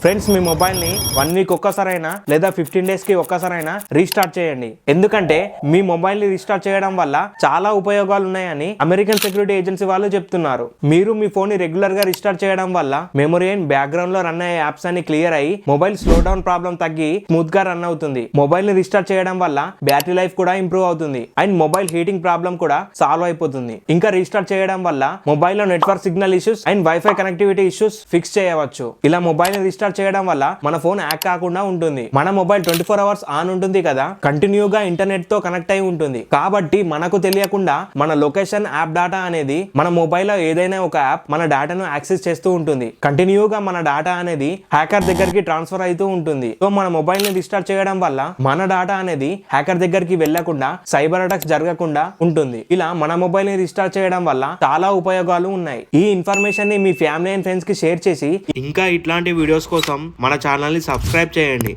Friends, మీ మొబైల్ని 1 week ఒక్కసారైనా లేదా 15 డేస్కి ఒక్కసారైనా రీస్టార్ట్ చేయండి. ఎందుకంటే మీ మొబైల్ని రీస్టార్ట్ చేయడం వల్ల చాలా ఉపయోగాలు ఉన్నాయని అమెరికన్ సెక్యూరిటీ ఏజెన్సీ వాళ్ళు చెప్తున్నారు. మీరు మీ ఫోన్ ని రెగ్యులర్ గా రీస్టార్ట్ చేయడం వల్ల మెమరీ అండ్ బ్యాక్గ్రౌండ్ లో రన్ అయ్యే యాప్స్ అన్ని క్లియర్ అయ్యి మొబైల్ స్లో డౌన్ ప్రాబ్లం తగ్గి స్మూత్ గా రన్ అవుతుంది. మొబైల్ ని రీస్టార్ట్ చేయడం వల్ల బ్యాటరీ లైఫ్ కూడా ఇంప్రూవ్ అవుతుంది అండ్ మొబైల్ హీటింగ్ ప్రాబ్లం కూడా సాల్వ్ అయిపోతుంది. ఇంకా రీస్టార్ట్ చేయడం వల్ల మొబైల్ లో network signal issues and wifi connectivity issues fix చేయవచ్చు. ఇలా మొబైల్ ని రీస్టార్ట్ చేయడం వల్ల మన ఫోన్ హ్యాక్ కాకుండా ఉంటుంది. మన మొబైల్ 24 అవర్స్ ఆన్ ఉంటుంది కదా, కంటిన్యూగా ఇంటర్నెట్ తో కనెక్ట్ అయి ఉంటుంది. కాబట్టి మనకు తెలియకుండా మన లొకేషన్, యాప్ డేటా అనేది మన మొబైల్ లో ఏదైనా ఒక యాప్ మన డేటాను యాక్సెస్ చేస్తూ ఉంటుంది. కంటిన్యూగా మన డేటా అనేది హ్యాకర్ దగ్గరికి ట్రాన్స్ఫర్ అవుతూ ఉంటుంది. సో మన మొబైల్ ని రీస్టార్ట్ చేయడం వల్ల మన డేటా అనేది హ్యాకర్ దగ్గరికి వెళ్లకుండా సైబర్ అటాక్స్ జరగకుండా ఉంటుంది. ఇలా మన మొబైల్ ని రీస్టార్ట్ చేయడం వల్ల చాలా ఉపయోగాలు ఉన్నాయి. ఈ ఇన్ఫర్మేషన్ ని మీ ఫ్యామిలీ అండ్ ఫ్రెండ్స్ కి షేర్ చేసి ఇంకా ఇట్లాంటి వీడియోస్ కోసం మన ఛానల్ ని సబ్స్క్రైబ్ చేయండి.